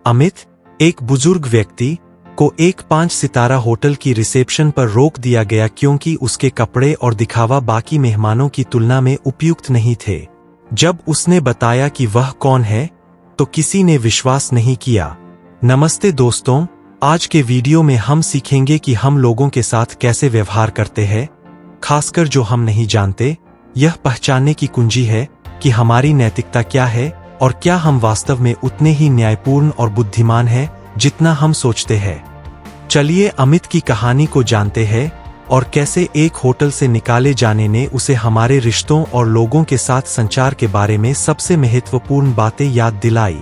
अमित, एक बुजुर्ग व्यक्ति, को एक 5 सितारा होटल की रिसेप्शन पर रोक दिया गया क्योंकि उसके कपड़े और दिखावा बाकी मेहमानों की तुलना में उपयुक्त नहीं थे। जब उसने बताया कि वह कौन है, तो किसी ने विश्वास नहीं किया। नमस्ते दोस्तों, आज के वीडियो में हम सीखेंगे कि हम लोगों के साथ कैसे व्यवहार करते हैं, खासकर जो हम नहीं जानते। यह पहचानने की कुंजी है कि हमारी नैतिकता क्या है और क्या हम वास्तव में उतने ही न्यायपूर्ण और बुद्धिमान हैं जितना हम सोचते हैं। चलिए अमित की कहानी को जानते हैं और कैसे एक होटल से निकाले जाने ने उसे हमारे रिश्तों और लोगों के साथ संचार के बारे में सबसे महत्वपूर्ण बातें याद दिलाई।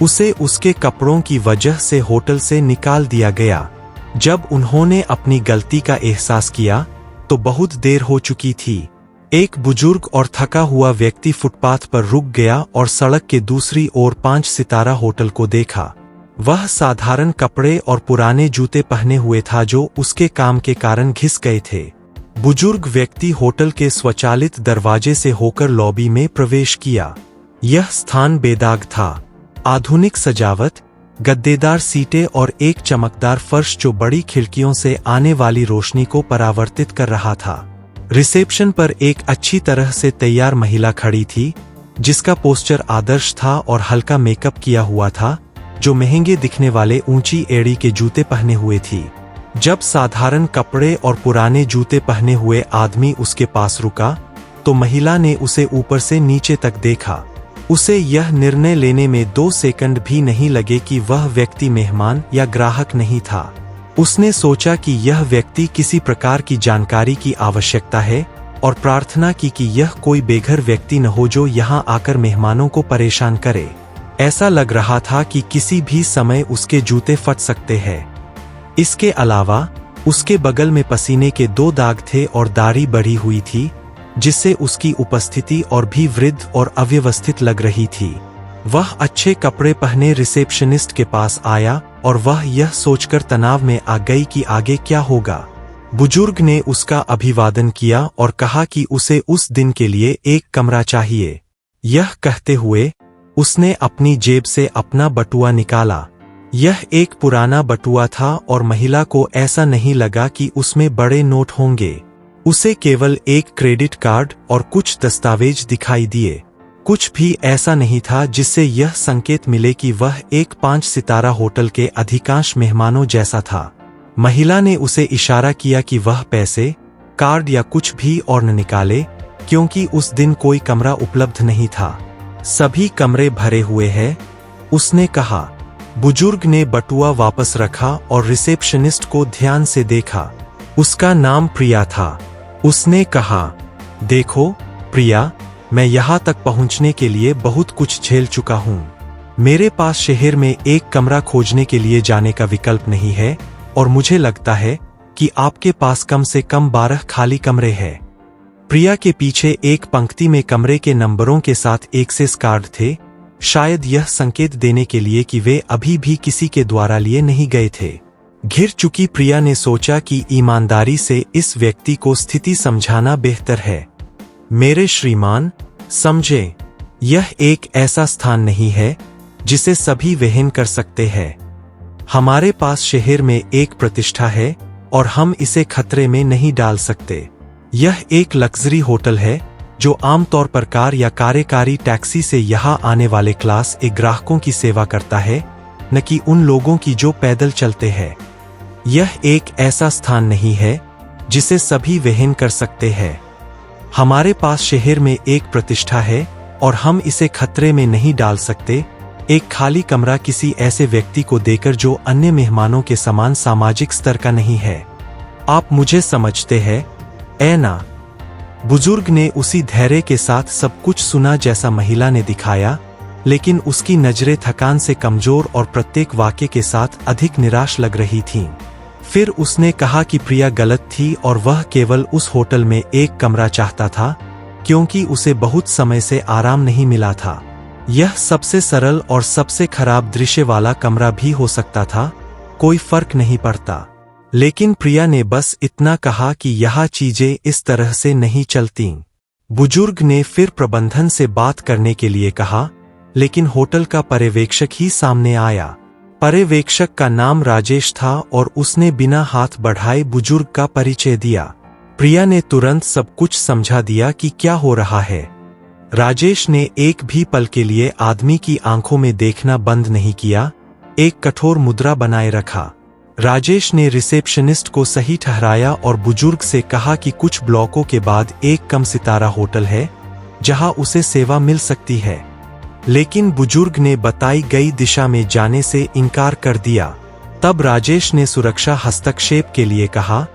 उसे उसके कपड़ों की वजह से होटल से निकाल दिया गया। जब उन्होंने अपनी गलती का एहसास किया तो बहुत देर हो चुकी थी। एक बुजुर्ग और थका हुआ व्यक्ति फुटपाथ पर रुक गया और सड़क के दूसरी ओर 5 सितारा होटल को देखा। वह साधारण कपड़े और पुराने जूते पहने हुए था जो उसके काम के कारण घिस गए थे। बुजुर्ग व्यक्ति होटल के स्वचालित दरवाजे से होकर लॉबी में प्रवेश किया। यह स्थान बेदाग था। आधुनिक सजावट, गद्देदार सीटें और एक चमकदार फर्श जो बड़ी खिड़कियों से आने वाली रोशनी को परावर्तित कर रहा था। रिसेप्शन पर एक अच्छी तरह से तैयार महिला खड़ी थी, जिसका पोस्चर आदर्श था और हल्का मेकअप किया हुआ था, जो महंगे दिखने वाले ऊंची एड़ी के जूते पहने हुए थी। जब साधारण कपड़े और पुराने जूते पहने हुए आदमी उसके पास रुका, तो महिला ने उसे ऊपर से नीचे तक देखा। उसे यह निर्णय लेने में 2 सेकंड भी नहीं लगे कि वह व्यक्ति मेहमान या ग्राहक नहीं था। उसने सोचा कि यह व्यक्ति किसी प्रकार की जानकारी की आवश्यकता है और प्रार्थना की कि यह कोई बेघर व्यक्ति न हो जो यहां आकर मेहमानों को परेशान करे। ऐसा लग रहा था कि किसी भी समय उसके जूते फट सकते हैं। इसके अलावा उसके बगल में पसीने के 2 दाग थे और दाढ़ी बढ़ी हुई थी, जिससे उसकी उपस्थिति और भी वृद्ध और अव्यवस्थित लग रही थी। वह अच्छे कपड़े पहने रिसेप्शनिस्ट के पास आया और वह यह सोचकर तनाव में आ गई कि आगे क्या होगा। बुजुर्ग ने उसका अभिवादन किया और कहा कि उसे उस दिन के लिए एक कमरा चाहिए। यह कहते हुए उसने अपनी जेब से अपना बटुआ निकाला। यह एक पुराना बटुआ था और महिला को ऐसा नहीं लगा कि उसमें बड़े नोट होंगे। उसे केवल एक क्रेडिट कार्ड और कुछ दस्तावेज दिखाई दिए। कुछ भी ऐसा नहीं था जिससे यह संकेत मिले कि वह एक 5 सितारा होटल के अधिकांश मेहमानों जैसा था। महिला ने उसे इशारा किया कि वह पैसे, कार्ड या कुछ भी और न निकाले, क्योंकि उस दिन कोई कमरा उपलब्ध नहीं था। सभी कमरे भरे हुए हैं, उसने कहा। बुजुर्ग ने बटुआ वापस रखा और रिसेप्शनिस्ट को ध्यान से देखा। उसका नाम प्रिया था। उसने कहा, देखो प्रिया, मैं यहाँ तक पहुँचने के लिए बहुत कुछ झेल चुका हूँ। मेरे पास शहर में एक कमरा खोजने के लिए जाने का विकल्प नहीं है और मुझे लगता है कि आपके पास कम से कम 12 खाली कमरे हैं। प्रिया के पीछे एक पंक्ति में कमरे के नंबरों के साथ एक्सेस कार्ड थे, शायद यह संकेत देने के लिए कि वे अभी भी किसी के द्वारा लिए नहीं गए थे। घिर चुकी प्रिया ने सोचा कि ईमानदारी से इस व्यक्ति को स्थिति समझाना बेहतर है। मेरे श्रीमान, समझें, यह एक ऐसा स्थान नहीं है जिसे सभी वहन कर सकते हैं। हमारे पास शहर में एक प्रतिष्ठा है और हम इसे खतरे में नहीं डाल सकते। यह एक लग्जरी होटल है जो आमतौर पर कार या कार्यकारी टैक्सी से यहाँ आने वाले क्लास ए ग्राहकों की सेवा करता है, न कि उन लोगों की जो पैदल चलते हैं। यह एक ऐसा स्थान नहीं है जिसे सभी वहन कर सकते हैं। हमारे पास शहर में एक प्रतिष्ठा है और हम इसे खतरे में नहीं डाल सकते। एक खाली कमरा किसी ऐसे व्यक्ति को देकर जो अन्य मेहमानों के समान सामाजिक स्तर का नहीं है। आप मुझे समझते हैं, ऐ ना? बुजुर्ग ने उसी धैर्य के साथ सब कुछ सुना जैसा महिला ने दिखाया, लेकिन उसकी नजरें थकान से कमजोर और प्रत्येक वाक्य के साथ अधिक निराश लग रही थीं। फिर उसने कहा कि प्रिया गलत थी और वह केवल उस होटल में एक कमरा चाहता था, क्योंकि उसे बहुत समय से आराम नहीं मिला था। यह सबसे सरल और सबसे खराब दृश्य वाला कमरा भी हो सकता था, कोई फर्क नहीं पड़ता। लेकिन प्रिया ने बस इतना कहा कि यह चीजें इस तरह से नहीं चलतीं। बुजुर्ग ने फिर प्रबंधन से बात करने के लिए कहा, लेकिन होटल का पर्यवेक्षक ही सामने आया। पर्यवेक्षक का नाम राजेश था और उसने बिना हाथ बढ़ाए बुजुर्ग का परिचय दिया। प्रिया ने तुरंत सब कुछ समझा दिया कि क्या हो रहा है। राजेश ने एक भी पल के लिए आदमी की आंखों में देखना बंद नहीं किया, एक कठोर मुद्रा बनाए रखा। राजेश ने रिसेप्शनिस्ट को सही ठहराया और बुजुर्ग से कहा कि कुछ ब्लॉकों के बाद एक कम सितारा होटल है जहां उसे सेवा मिल सकती है, लेकिन बुजुर्ग ने बताई गई दिशा में जाने से इनकार कर दिया। तब राजेश ने सुरक्षा हस्तक्षेप के लिए कहा,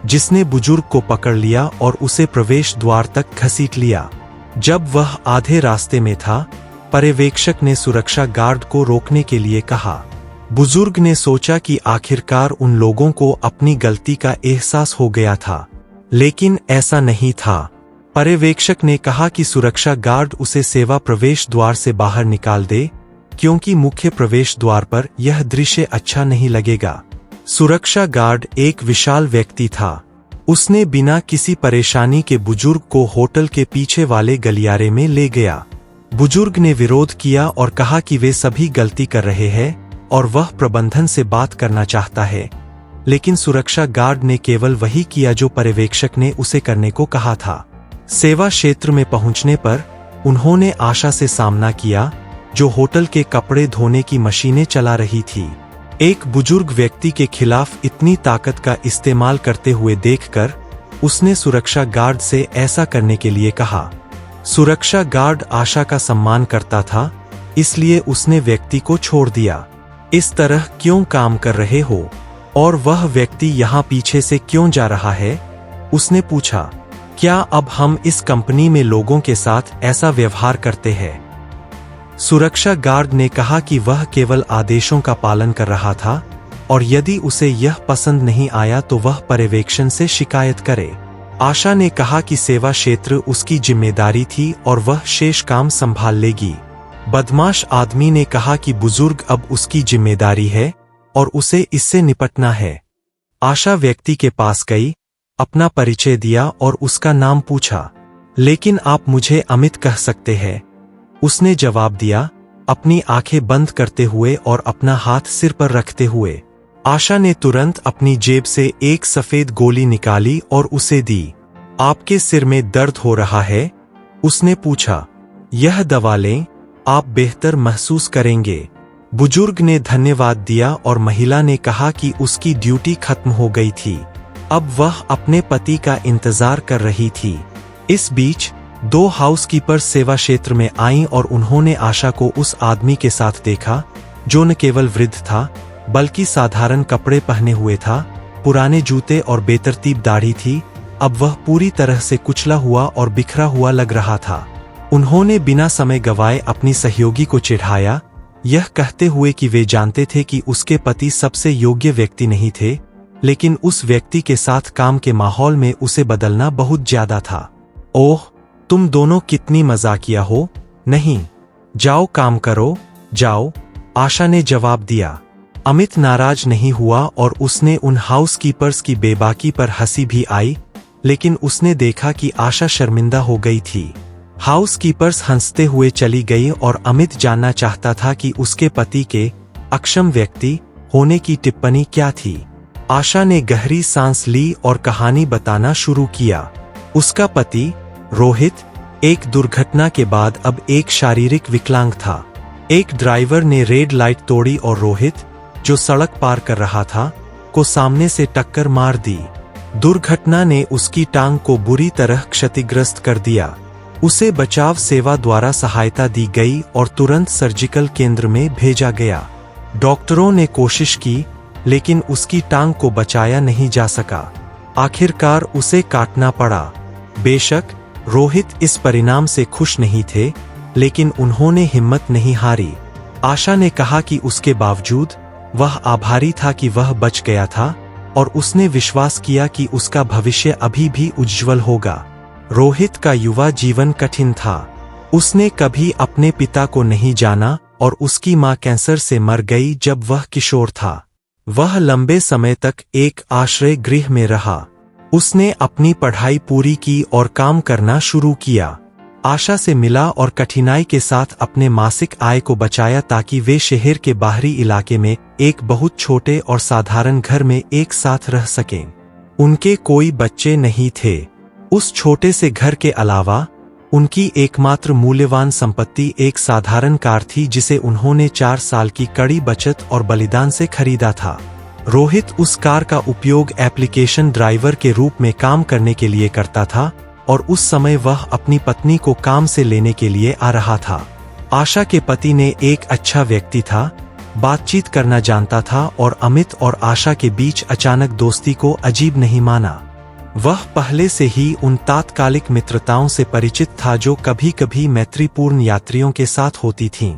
जिसने बुजुर्ग को पकड़ लिया और उसे प्रवेश द्वार तक घसीट लिया। जब वह आधे रास्ते में था, पर्यवेक्षक ने सुरक्षा गार्ड को रोकने के लिए कहा। बुजुर्ग ने सोचा कि आखिरकार उन लोगों को अपनी गलती का एहसास हो गया था, लेकिन ऐसा नहीं था। पर्यवेक्षक ने कहा कि सुरक्षा गार्ड उसे सेवा प्रवेश द्वार से बाहर निकाल दे, क्योंकि मुख्य प्रवेश द्वार पर यह दृश्य अच्छा नहीं लगेगा। सुरक्षा गार्ड एक विशाल व्यक्ति था। उसने बिना किसी परेशानी के बुजुर्ग को होटल के पीछे वाले गलियारे में ले गया। बुजुर्ग ने विरोध किया और कहा कि वे सभी गलती कर रहे हैं और वह प्रबंधन से बात करना चाहता है, लेकिन सुरक्षा गार्ड ने केवल वही किया जो पर्यवेक्षक ने उसे करने को कहा था। सेवा क्षेत्र में पहुंचने पर उन्होंने आशा से सामना किया, जो होटल के कपड़े धोने की मशीनें चला रही थी। एक बुजुर्ग व्यक्ति के खिलाफ इतनी ताकत का इस्तेमाल करते हुए देखकर उसने सुरक्षा गार्ड से ऐसा करने के लिए कहा। सुरक्षा गार्ड आशा का सम्मान करता था, इसलिए उसने व्यक्ति को छोड़ दिया। इस तरह क्यों काम कर रहे हो और वह व्यक्ति यहाँ पीछे से क्यों जा रहा है? उसने पूछा। क्या अब हम इस कंपनी में लोगों के साथ ऐसा व्यवहार करते हैं? सुरक्षा गार्ड ने कहा कि वह केवल आदेशों का पालन कर रहा था और यदि उसे यह पसंद नहीं आया तो वह पर्यवेक्षण से शिकायत करे। आशा ने कहा कि सेवा क्षेत्र उसकी जिम्मेदारी थी और वह शेष काम संभाल लेगी। बदमाश आदमी ने कहा कि बुजुर्ग अब उसकी जिम्मेदारी है और उसे इससे निपटना है। आशा व्यक्ति के पास गई, अपना परिचय दिया और उसका नाम पूछा। लेकिन आप मुझे अमित कह सकते हैं, उसने जवाब दिया, अपनी आंखें बंद करते हुए और अपना हाथ सिर पर रखते हुए। आशा ने तुरंत अपनी जेब से एक सफेद गोली निकाली और उसे दी। आपके सिर में दर्द हो रहा है? उसने पूछा। यह दवा लें, आप बेहतर महसूस करेंगे। बुजुर्ग ने धन्यवाद दिया और महिला ने कहा कि उसकी ड्यूटी खत्म हो गई थी। अब वह अपने पति का इंतजार कर रही थी। इस बीच 2 हाउसकीपर सेवा क्षेत्र में आईं और उन्होंने आशा को उस आदमी के साथ देखा जो न केवल वृद्ध था बल्कि साधारण कपड़े पहने हुए था, पुराने जूते और बेतरतीब दाढ़ी थी। अब वह पूरी तरह से कुचला हुआ और बिखरा हुआ लग रहा था। उन्होंने बिना समय गवाए अपनी सहयोगी को चिढ़ाया, यह कहते हुए कि वे जानते थे कि उसके पति सबसे योग्य व्यक्ति नहीं थे, लेकिन उस व्यक्ति के साथ काम के माहौल में उसे बदलना बहुत ज्यादा था। ओह, तुम दोनों कितनी मजाकिया हो। नहीं, जाओ काम करो, जाओ, आशा ने जवाब दिया। अमित नाराज नहीं हुआ और उसने उन हाउसकीपर्स की बेबाकी पर हंसी भी आई, लेकिन उसने देखा कि आशा शर्मिंदा हो गई थी। हाउसकीपर्स हंसते हुए चली गई और अमित जानना चाहता था कि उसके पति के अक्षम व्यक्ति होने की टिप्पणी क्या थी। आशा ने गहरी सांस ली और कहानी बताना शुरू किया। उसका पति रोहित एक दुर्घटना के बाद अब एक शारीरिक विकलांग था। एक ड्राइवर ने रेड लाइट तोड़ी और रोहित, जो सड़क पार कर रहा था, को सामने से टक्कर मार दी। दुर्घटना ने उसकी टांग को बुरी तरह क्षतिग्रस्त कर दिया। उसे बचाव सेवा द्वारा सहायता दी गई और तुरंत सर्जिकल केंद्र में भेजा गया। डॉक्टरों ने कोशिश की, लेकिन उसकी टांग को बचाया नहीं जा सका। आखिरकार उसे काटना पड़ा। बेशक रोहित इस परिणाम से खुश नहीं थे, लेकिन उन्होंने हिम्मत नहीं हारी। आशा ने कहा कि उसके बावजूद वह आभारी था कि वह बच गया था और उसने विश्वास किया कि उसका भविष्य अभी भी उज्जवल होगा। रोहित का युवा जीवन कठिन था। उसने कभी अपने पिता को नहीं जाना और उसकी मां कैंसर से मर गई जब वह किशोर था। वह लंबे समय तक एक आश्रय गृह में रहा। उसने अपनी पढ़ाई पूरी की और काम करना शुरू किया। आशा से मिला और कठिनाई के साथ अपने मासिक आय को बचाया ताकि वे शहर के बाहरी इलाके में एक बहुत छोटे और साधारण घर में एक साथ रह सकें। उनके कोई बच्चे नहीं थे। उस छोटे से घर के अलावा उनकी एकमात्र मूल्यवान संपत्ति एक साधारण कार थी जिसे उन्होंने 4 साल की कड़ी बचत और बलिदान से खरीदा था। रोहित उस कार का उपयोग एप्लीकेशन ड्राइवर के रूप में काम करने के लिए करता था और उस समय वह अपनी पत्नी को काम से लेने के लिए आ रहा था। आशा के पति ने एक अच्छा व्यक्ति था, बातचीत करना जानता था और अमित और आशा के बीच अचानक दोस्ती को अजीब नहीं माना। वह पहले से ही उन तात्कालिक मित्रताओं से परिचित था जो कभी कभी मैत्रीपूर्ण यात्रियों के साथ होती थीं।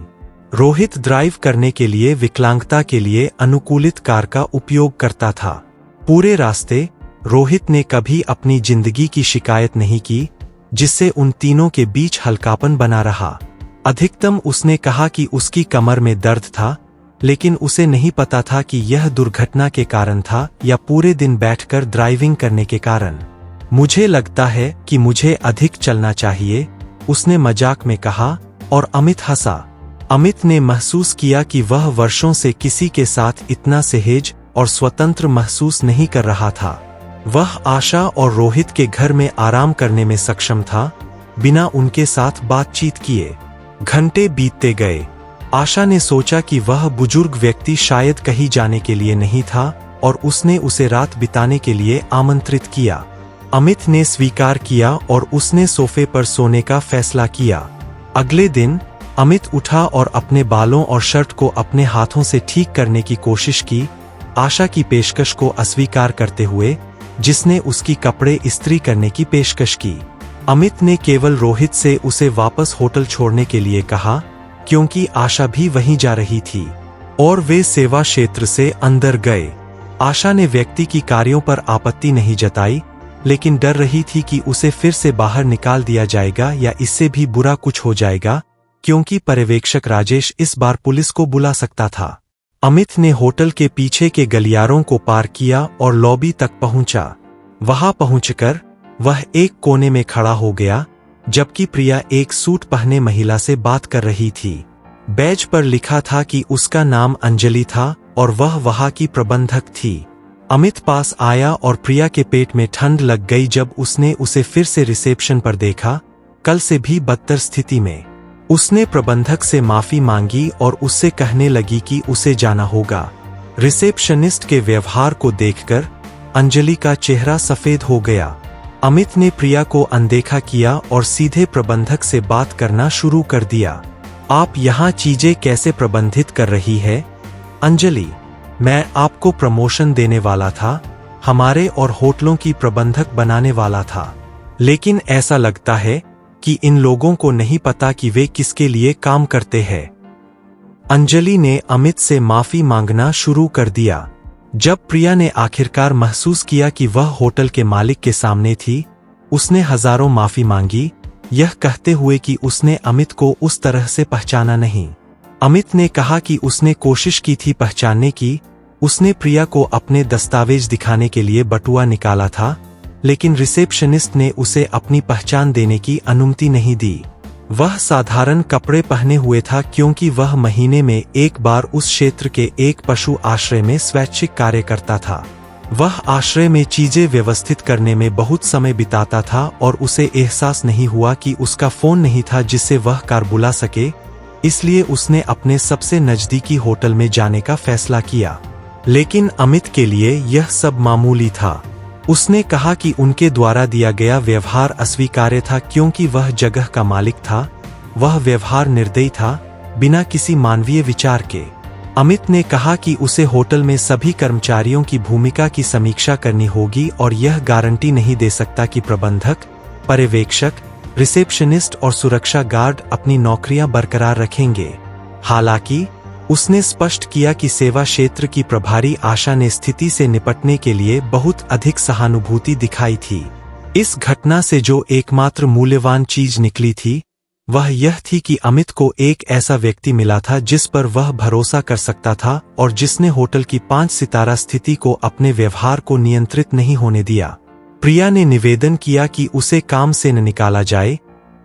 रोहित ड्राइव करने के लिए विकलांगता के लिए अनुकूलित कार का उपयोग करता था। पूरे रास्ते रोहित ने कभी अपनी जिंदगी की शिकायत नहीं की, जिससे उन तीनों के बीच हल्कापन बना रहा। अधिकतम उसने कहा कि उसकी कमर में दर्द था, लेकिन उसे नहीं पता था कि यह दुर्घटना के कारण था या पूरे दिन बैठकर ड्राइविंग करने के कारण। मुझे लगता है कि मुझे अधिक चलना चाहिए, उसने मजाक में कहा और अमित हंसा। अमित ने महसूस किया कि वह वर्षों से किसी के साथ इतना सहज और स्वतंत्र महसूस नहीं कर रहा था। वह आशा और रोहित के घर में आराम करने में सक्षम था, बिना उनके साथ बातचीत किए। घंटे बीतते गए। आशा ने सोचा कि वह बुजुर्ग व्यक्ति शायद कहीं जाने के लिए नहीं था और उसने उसे रात बिताने के लिए आमंत्रित किया। अमित ने स्वीकार किया और उसने सोफे पर सोने का फैसला किया। अगले दिन अमित उठा और अपने बालों और शर्ट को अपने हाथों से ठीक करने की कोशिश की, आशा की पेशकश को अस्वीकार करते हुए, जिसने उसकी कपड़े इस्त्री करने की पेशकश की। अमित ने केवल रोहित से उसे वापस होटल छोड़ने के लिए कहा, क्योंकि आशा भी वहीं जा रही थी, और वे सेवा क्षेत्र से अंदर गए। आशा ने व्यक्ति की कार्यों पर आपत्ति नहीं जताई, लेकिन डर रही थी कि उसे फिर से बाहर निकाल दिया जाएगा या इससे भी बुरा कुछ हो जाएगा, क्योंकि पर्यवेक्षक राजेश इस बार पुलिस को बुला सकता था। अमित ने होटल के पीछे के गलियारों को पार किया और लॉबी तक पहुंचा। वहां पहुंचकर वह एक कोने में खड़ा हो गया, जबकि प्रिया एक सूट पहने महिला से बात कर रही थी। बैज पर लिखा था कि उसका नाम अंजलि था और वह वहां की प्रबंधक थी। अमित पास आया और प्रिया के पेट में ठंड लग गई जब उसने उसे फिर से रिसेप्शन पर देखा, कल से भी बदतर स्थिति में। उसने प्रबंधक से माफी मांगी और उससे कहने लगी कि उसे जाना होगा। रिसेप्शनिस्ट के व्यवहार को देखकर अंजलि का चेहरा सफेद हो गया। अमित ने प्रिया को अनदेखा किया और सीधे प्रबंधक से बात करना शुरू कर दिया। आप यहाँ चीजें कैसे प्रबंधित कर रही है? अंजलि, मैं आपको प्रमोशन देने वाला था, हमारे और होटलों की प्रबंधक बनाने वाला था, लेकिन ऐसा लगता है कि इन लोगों को नहीं पता कि वे किसके लिए काम करते हैं। अंजलि ने अमित से माफी मांगना शुरू कर दिया। जब प्रिया ने आखिरकार महसूस किया कि वह होटल के मालिक के सामने थी, उसने हजारों माफी मांगी, यह कहते हुए कि उसने अमित को उस तरह से पहचाना नहीं। अमित ने कहा कि उसने कोशिश की थी पहचानने की, उसने प्रिया को अपने दस्तावेज दिखाने के लिए बटुआ निकाला था, लेकिन रिसेप्शनिस्ट ने उसे अपनी पहचान देने की अनुमति नहीं दी। वह साधारण कपड़े पहने हुए था क्योंकि वह महीने में एक बार उस क्षेत्र के एक पशु आश्रय में स्वैच्छिक कार्य करता था। वह आश्रय में चीजें व्यवस्थित करने में बहुत समय बिताता था और उसे एहसास नहीं हुआ कि उसका फोन नहीं था जिससे वह कार बुला सके, इसलिए उसने अपने सबसे नजदीकी होटल में जाने का फैसला किया। लेकिन अमित के लिए यह सब मामूली था। उसने कहा कि उनके द्वारा दिया गया व्यवहार अस्वीकार्य था क्योंकि वह जगह का मालिक था। वह व्यवहार निर्दयी था, बिना किसी मानवीय विचार के। अमित ने कहा कि उसे होटल में सभी कर्मचारियों की भूमिका की समीक्षा करनी होगी और यह गारंटी नहीं दे सकता कि प्रबंधक, पर्यवेक्षक, रिसेप्शनिस्ट और सुरक्षा गार्ड अपनी नौकरियां बरकरार रखेंगे। हालांकि उसने स्पष्ट किया कि सेवा क्षेत्र की प्रभारी आशा ने स्थिति से निपटने के लिए बहुत अधिक सहानुभूति दिखाई थी। इस घटना से जो एकमात्र मूल्यवान चीज निकली थी, वह यह थी कि अमित को एक ऐसा व्यक्ति मिला था जिस पर वह भरोसा कर सकता था और जिसने होटल की 5 सितारा स्थिति को अपने व्यवहार को नियंत्रित नहीं होने दिया। प्रिया ने निवेदन किया कि उसे काम से न निकाला जाए,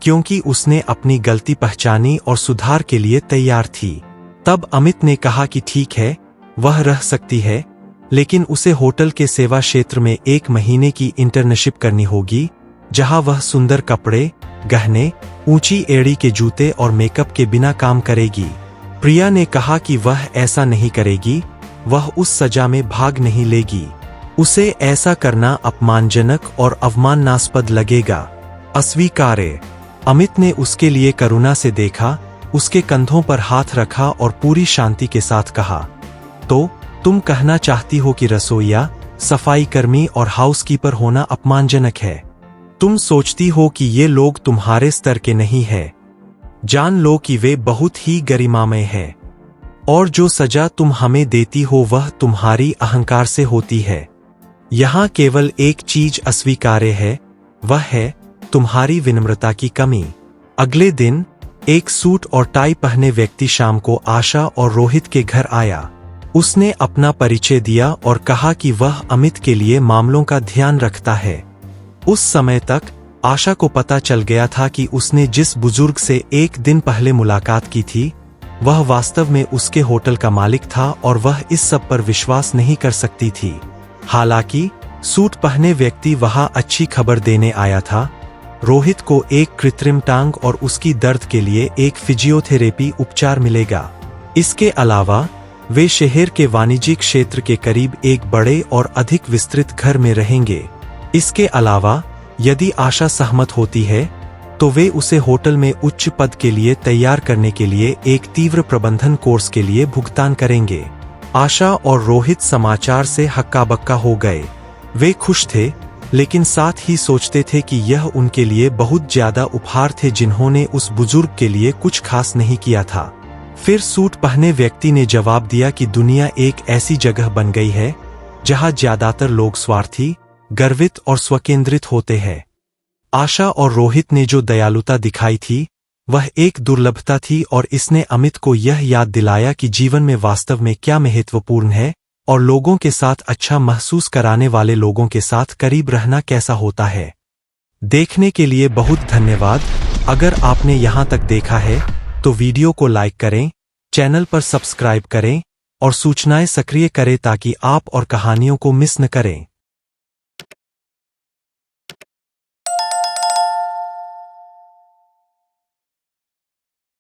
क्योंकि उसने अपनी गलती पहचानी और सुधार के लिए तैयार थी। तब अमित ने कहा कि ठीक है, वह रह सकती है, लेकिन उसे होटल के सेवा क्षेत्र में 1 महीने की इंटर्नशिप करनी होगी, जहां वह सुंदर कपड़े, गहने, ऊंची एड़ी के जूते और मेकअप के बिना काम करेगी। प्रिया ने कहा कि वह ऐसा नहीं करेगी, वह उस सजा में भाग नहीं लेगी। उसे ऐसा करना अपमानजनक और अवमाननास्पद लगेगा। अस्वीकार्य। अमित ने उसके लिए करुणा से देखा, उसके कंधों पर हाथ रखा और पूरी शांति के साथ कहा, तो तुम कहना चाहती हो कि रसोइया, सफाई कर्मी और हाउसकीपर होना अपमानजनक है। तुम सोचती हो कि ये लोग तुम्हारे स्तर के नहीं है। जान लो कि वे बहुत ही गरिमामय है, और जो सजा तुम हमें देती हो वह तुम्हारी अहंकार से होती है। यहां केवल एक चीज अस्वीकार्य है, वह है तुम्हारी विनम्रता की कमी। अगले दिन एक सूट और टाई पहने व्यक्ति शाम को आशा और रोहित के घर आया। उसने अपना परिचय दिया और कहा कि वह अमित के लिए मामलों का ध्यान रखता है। उस समय तक आशा को पता चल गया था कि उसने जिस बुजुर्ग से 1 दिन पहले मुलाकात की थी, वह वास्तव में उसके होटल का मालिक था और वह इस सब पर विश्वास नहीं कर सकती थी। हालांकि सूट पहने व्यक्ति वहां अच्छी खबर देने आया था। रोहित को एक कृत्रिम टांग और उसकी दर्द के लिए एक फिजियोथेरेपी उपचार मिलेगा। इसके अलावा वे शहर के वाणिज्यिक क्षेत्र के करीब एक बड़े और अधिक विस्तृत घर में रहेंगे। इसके अलावा यदि आशा सहमत होती है, तो वे उसे होटल में उच्च पद के लिए तैयार करने के लिए एक तीव्र प्रबंधन कोर्स के लिए भुगतान करेंगे। आशा और रोहित समाचार से हक्का-बक्का हो गए। वे खुश थे, लेकिन साथ ही सोचते थे कि यह उनके लिए बहुत ज्यादा उपहार थे जिन्होंने उस बुजुर्ग के लिए कुछ खास नहीं किया था। फिर सूट पहने व्यक्ति ने जवाब दिया कि दुनिया एक ऐसी जगह बन गई है जहां ज्यादातर लोग स्वार्थी, गर्वित और स्वकेंद्रित होते हैं। आशा और रोहित ने जो दयालुता दिखाई थी, वह एक दुर्लभता थी और इसने अमित को यह याद दिलाया कि जीवन में वास्तव में क्या महत्वपूर्ण है और लोगों के साथ अच्छा महसूस कराने वाले लोगों के साथ करीब रहना कैसा होता है। देखने के लिए बहुत धन्यवाद। अगर आपने यहां तक देखा है तो वीडियो को लाइक करें, चैनल पर सब्सक्राइब करें और सूचनाएं सक्रिय करें ताकि आप और कहानियों को मिस न करें।